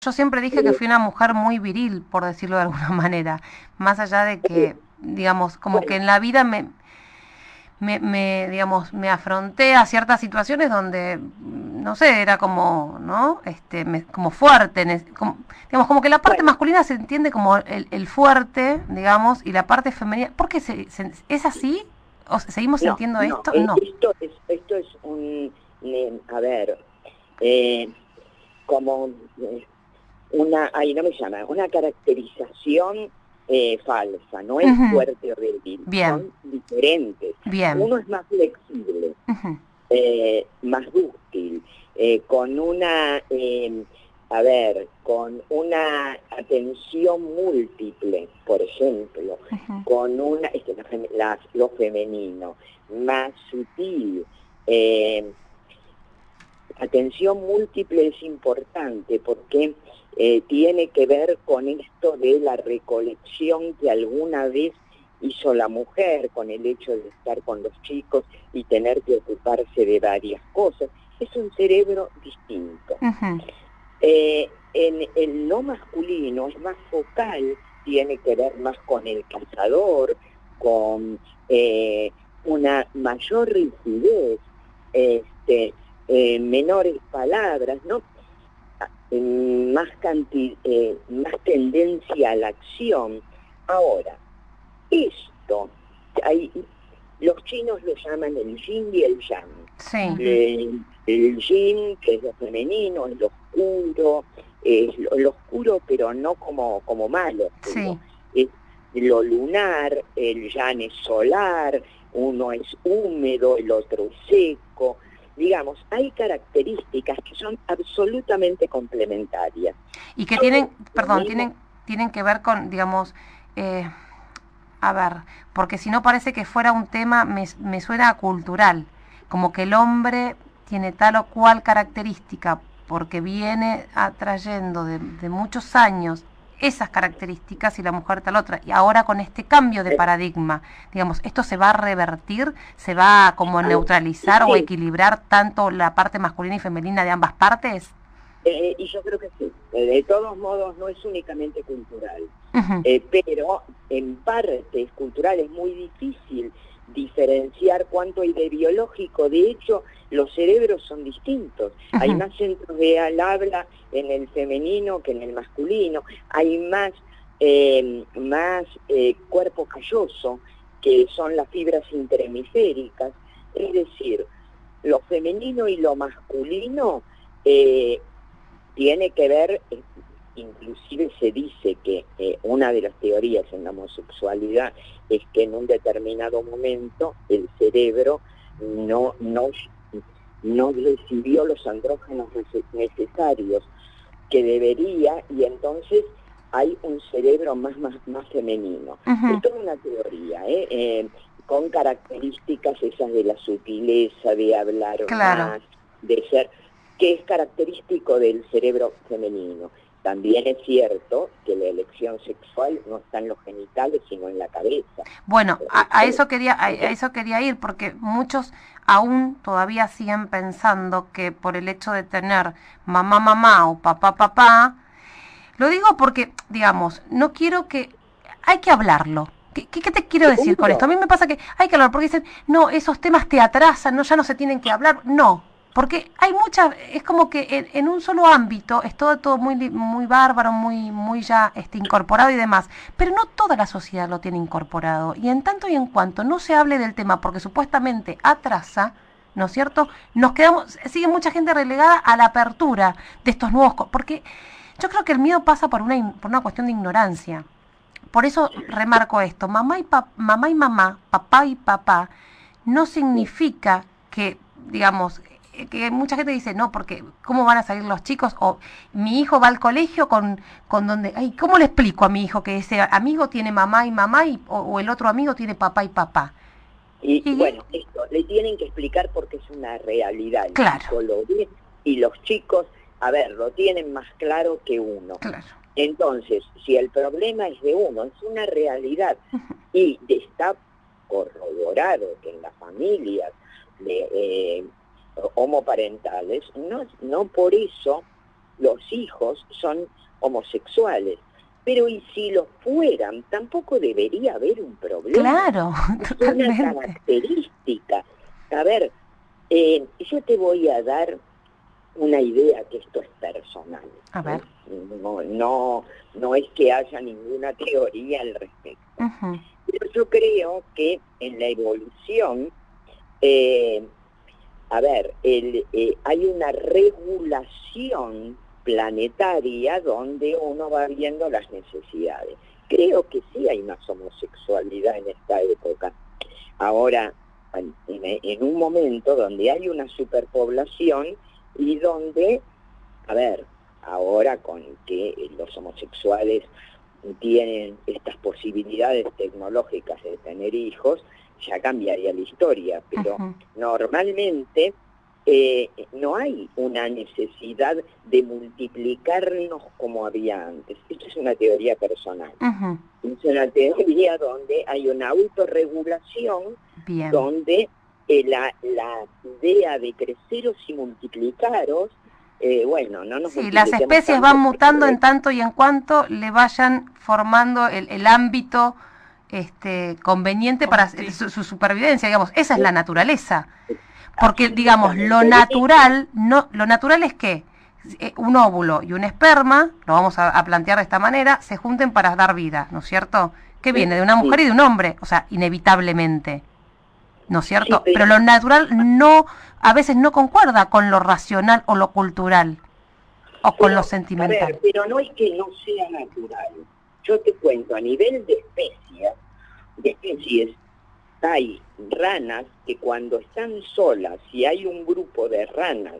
Yo siempre dije que fui una mujer muy viril, por decirlo de alguna manera, más allá de que, digamos, como que Bueno, en la vida digamos, me afronté a ciertas situaciones donde, no sé, era como, ¿no? Como fuerte, digamos, como que la parte bueno, masculina se entiende como el fuerte, digamos, y la parte femenina, ¿por qué es así? ¿O seguimos no, sintiendo no, esto? No. esto es a ver, eh, como ahí no me llama, una caracterización falsa, no es Ujú. fuerte o débil, Bien, son diferentes. bien. Uno es más flexible, Ujú. más dúctil, con con una atención múltiple, por ejemplo, Ujú. con lo femenino, más sutil. eh, Atención múltiple es importante porque tiene que ver con esto de la recolección que alguna vez hizo la mujer con el hecho de estar con los chicos y tener que ocuparse de varias cosas. Es un cerebro distinto. Ujú. En lo masculino es más focal, tiene que ver más con el cazador, con una mayor rigidez, este, menores palabras, ¿no? Más tendencia a la acción. Ahora, esto, hay, los chinos lo llaman el yin y el yang. Sí, El yin, que es lo femenino, es lo oscuro, es lo oscuro, pero no como malo sí. oscuro. Es lo lunar, el yang es solar, uno es húmedo, el otro es seco. Digamos, hay características que son absolutamente complementarias. Y que Todos tienen, perdón, tenemos tienen que ver con, digamos, eh, a ver, porque si no parece que fuera un tema, me suena cultural, como que el hombre tiene tal o cual característica porque viene atrayendo de muchos años esas características y la mujer tal otra. Y ahora con este cambio de paradigma, digamos, ¿esto se va a revertir? ¿Se va a como neutralizar o sí, equilibrar tanto la parte masculina y femenina de ambas partes? y yo creo que sí. De todos modos, no es únicamente cultural, Ujú, pero en parte es cultural, es muy difícil diferenciar cuánto hay de biológico. De hecho, los cerebros son distintos. Hay ujú. más centros de al habla en el femenino que en el masculino. Hay más cuerpo calloso, que son las fibras interhemisféricas. Es decir, lo femenino y lo masculino eh, tiene que ver, inclusive se dice que una de las teorías en la homosexualidad es que en un determinado momento el cerebro no, no, no recibió los andrógenos necesarios que debería, y entonces hay un cerebro más femenino. Ujú. Esto es una teoría, con características esas de la sutileza, de hablar Claro. más, de ser, que es característico del cerebro femenino. También es cierto que la elección sexual no está en los genitales, sino en la cabeza. Bueno, Correcto. a eso quería ir, porque muchos aún todavía siguen pensando que por el hecho de tener mamá, mamá o papá, papá, lo digo porque, digamos, no quiero que, hay que hablarlo. ¿Qué te quiero decir con esto? A Seguro. mí me pasa que hay que hablar, porque dicen, no, esos temas te atrasan, no, ya no se tienen que hablar. No, porque hay muchas, es como que en un solo ámbito es todo muy, muy bárbaro, muy ya incorporado y demás, pero no toda la sociedad lo tiene incorporado. Y en tanto y en cuanto no se hable del tema, porque supuestamente atrasa, ¿no es cierto? Nos quedamos, sigue mucha gente relegada a la apertura de estos nuevos, porque yo creo que el miedo pasa por una cuestión de ignorancia. Por eso remarco esto, mamá y mamá, papá y papá, no significa que, digamos, que mucha gente dice, no, porque ¿cómo van a salir los chicos? O mi hijo va al colegio con donde, ay, ¿cómo le explico a mi hijo que ese amigo tiene mamá y mamá o el otro amigo tiene papá y papá? Y Y bueno, esto le tienen que explicar porque es una realidad. El claro, chico lo ve y los chicos, a ver, lo tienen más claro que uno. claro. Entonces, si el problema es de uno, es una realidad y está corroborado que en las familias de, homoparentales, no por eso los hijos son homosexuales. Pero y si lo fueran, tampoco debería haber un problema. Claro, es totalmente. una característica. A ver, yo te voy a dar una idea, que esto es personal. A ver. No es que haya ninguna teoría al respecto. Uh-huh. Pero yo creo que en la evolución, hay una regulación planetaria donde uno va viendo las necesidades. Creo que sí hay más homosexualidad en esta época. Ahora, en un momento donde hay una superpoblación y donde, ahora con que los homosexuales tienen estas posibilidades tecnológicas de tener hijos, ya cambiaría la historia, pero uh-huh. Normalmente no hay una necesidad de multiplicarnos como había antes. Esto es una teoría personal. Uh-huh. Es una teoría donde hay una autorregulación. Bien. Donde la idea de creceros y multiplicaros, no nos sí, las especies tanto, van mutando en tanto y en cuanto le vayan formando el ámbito conveniente para su supervivencia, digamos. Esa es la naturaleza. Porque, digamos, lo natural es que un óvulo y un esperma, lo vamos a plantear de esta manera, se junten para dar vida, ¿no es cierto? Que viene de una mujer y de un hombre, o sea, inevitablemente, ¿no es cierto? Sí, pero lo natural a veces no concuerda con lo racional o lo cultural, o con lo sentimental. A ver, pero no es que no sea natural. Yo te cuento, a nivel de especies, hay ranas que cuando están solas, si hay un grupo de ranas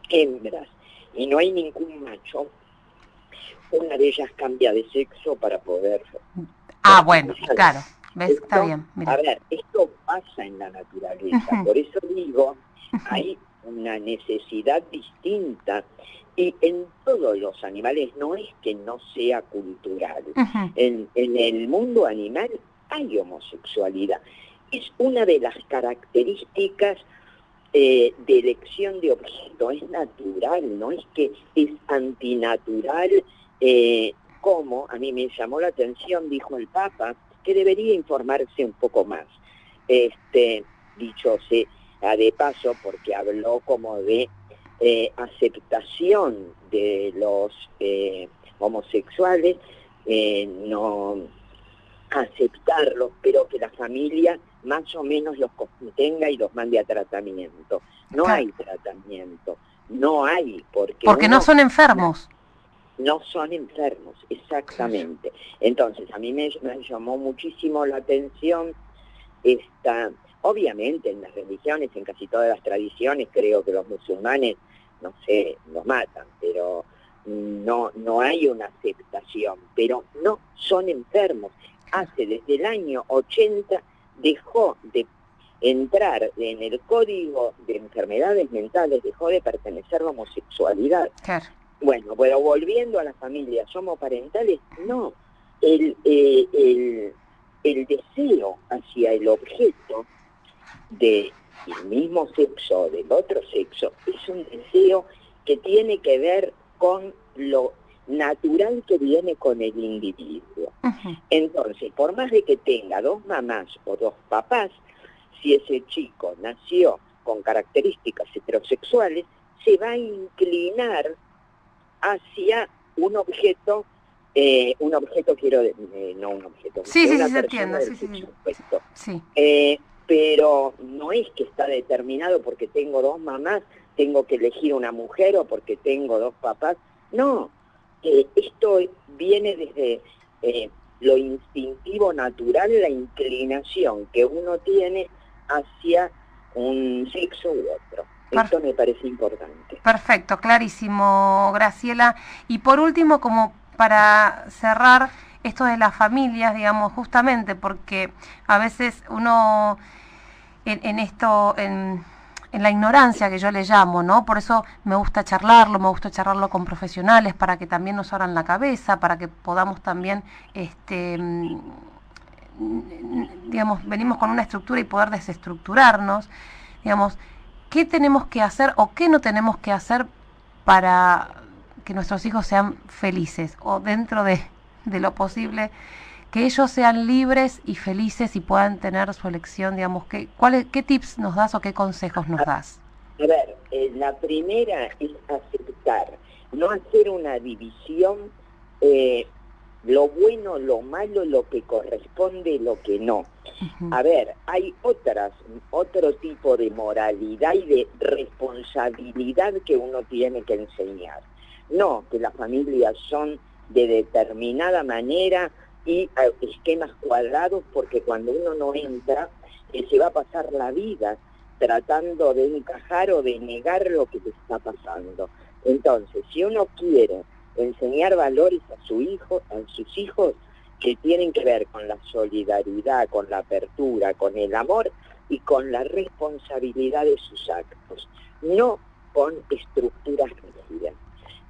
hembras y no hay ningún macho, una de ellas cambia de sexo para poder... Bueno, claro. ¿Ves? Está bien. Mira. A ver, esto pasa en la naturaleza, uh-huh. Por eso digo, hay una necesidad distinta, y en todos los animales, no es que no sea cultural. Uh-huh. En el mundo animal hay homosexualidad. Es una de las características de elección de objeto, es natural, no es que es antinatural, como a mí me llamó la atención, dijo el Papa, que debería informarse un poco más. Dicho sea de paso, porque habló como de aceptación de los homosexuales, no aceptarlos, pero que la familia más o menos los contenga y los mande a tratamiento. No hay tratamiento, no hay, porque no son enfermos. No son enfermos, exactamente. Entonces, a mí me llamó muchísimo la atención obviamente en las religiones, en casi todas las tradiciones, creo que los musulmanes, no sé, los matan, pero no hay una aceptación, pero no son enfermos. Desde el año 80 dejó de entrar en el código de enfermedades mentales, dejó de pertenecer a la homosexualidad. Claro. Bueno, pero volviendo a las familias homoparentales, no. El deseo hacia el objeto del mismo sexo o del otro sexo es un deseo que tiene que ver con lo natural que viene con el individuo. Uh-huh. Entonces, por más de que tenga dos mamás o dos papás, si ese chico nació con características heterosexuales, se va a inclinar hacia un objeto, no un objeto, sí, una se entiende, sí. Pero no es que está determinado porque tengo dos mamás, tengo que elegir una mujer, o porque tengo dos papás, no. Esto viene desde lo instintivo natural, la inclinación que uno tiene hacia un sexo u otro. Esto me parece importante. Perfecto, clarísimo, Graciela. Y por último, como para cerrar esto de las familias, digamos, justamente porque a veces uno en la ignorancia, que yo le llamo, ¿no? Por eso me gusta charlarlo con profesionales para que también nos abran la cabeza, para que podamos también, digamos, venimos con una estructura y poder desestructurarnos, digamos, ¿qué tenemos que hacer o qué no tenemos que hacer para que nuestros hijos sean felices, o dentro de lo posible, que ellos sean libres y felices y puedan tener su elección, digamos, ¿qué tips nos das o qué consejos nos das? A ver, la primera es aceptar, no hacer una división, lo bueno, lo malo, lo que corresponde, lo que no. A ver, hay otro tipo de moralidad y de responsabilidad que uno tiene que enseñar. No, que las familias son de determinada manera y esquemas cuadrados, porque cuando uno no entra, se va a pasar la vida tratando de encajar o de negar lo que te está pasando. Entonces, si uno quiere enseñar valores a sus hijos que tienen que ver con la solidaridad, con la apertura, con el amor y con la responsabilidad de sus actos, no con estructuras rígidas.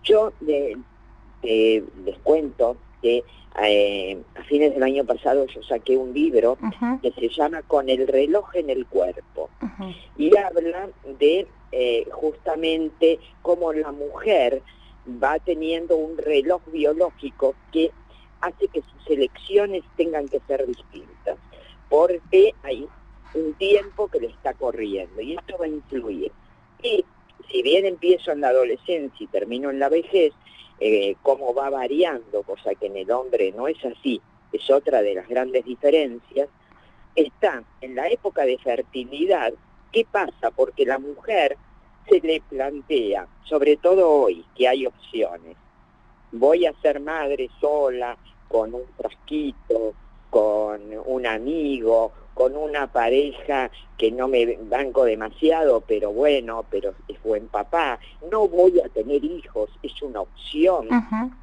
Yo les cuento que a fines del año pasado yo saqué un libro que se llama Con el reloj en el cuerpo, y habla de justamente cómo la mujer va teniendo un reloj biológico que hace que sus elecciones tengan que ser distintas, porque hay un tiempo que le está corriendo y esto va a influir. Y si bien empiezo en la adolescencia y termino en la vejez, cómo va variando, cosa que en el hombre no es así, es otra de las grandes diferencias, está en la época de fertilidad. ¿Qué pasa? Porque la mujer se le plantea, sobre todo hoy, que hay opciones. Voy a ser madre sola, con un frasquito, con un amigo, con una pareja que no me banco demasiado, pero bueno, pero es buen papá. No voy a tener hijos, es una opción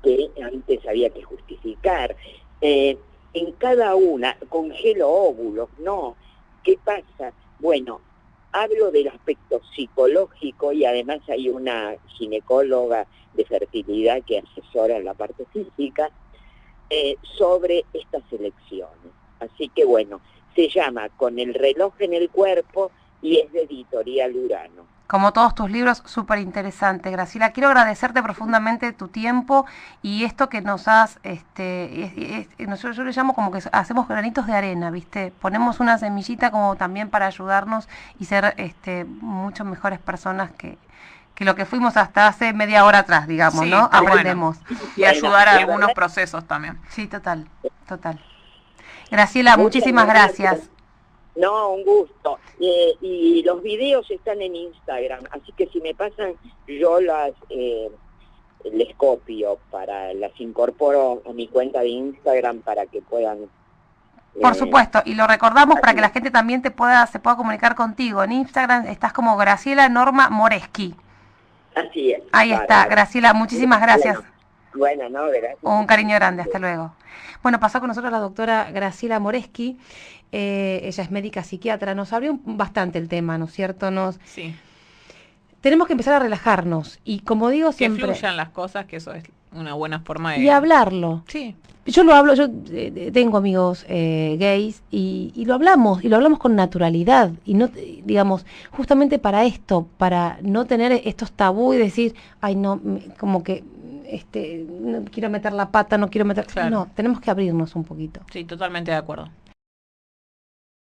que antes había que justificar. En cada una, congelo óvulos, no. ¿Qué pasa? Bueno, hablo del aspecto psicológico y además hay una ginecóloga de fertilidad que asesora en la parte física sobre estas elecciones. Así que bueno, se llama Con el reloj en el cuerpo y es de Editorial Urano. Como todos tus libros, súper interesante, Graciela. Quiero agradecerte profundamente tu tiempo y esto que nos has, yo le llamo como que hacemos granitos de arena, ¿viste? Ponemos una semillita como también para ayudarnos y ser mucho mejores personas que lo que fuimos hasta hace media hora atrás, digamos, sí, ¿no? Aprendemos. Bueno. Y ayudar a algunos procesos también. Sí, total. Graciela, muchísimas gracias. No, un gusto. Y los videos están en Instagram, así que si me pasan, yo les copio, las incorporo a mi cuenta de Instagram para que puedan... Por supuesto, y lo recordamos para que la gente también se pueda comunicar contigo. En Instagram estás como Graciela Norma Moreschi. Así es. Ahí está, Graciela, muchísimas gracias. Bueno, no, gracias. Un cariño grande, hasta luego. Bueno, pasó con nosotros la doctora Graciela Moreschi, ella es médica psiquiatra, nos abrió bastante el tema, ¿no es cierto? Sí. Tenemos que empezar a relajarnos y como digo siempre... Que fluyan las cosas, que eso es una buena forma de... Y hablarlo. Sí. Yo lo hablo, tengo amigos gays y lo hablamos con naturalidad y no, digamos, justamente para esto, para no tener estos tabú y decir, ay no, como que no quiero meter la pata, no quiero meter... Claro. No, tenemos que abrirnos un poquito. Sí, totalmente de acuerdo.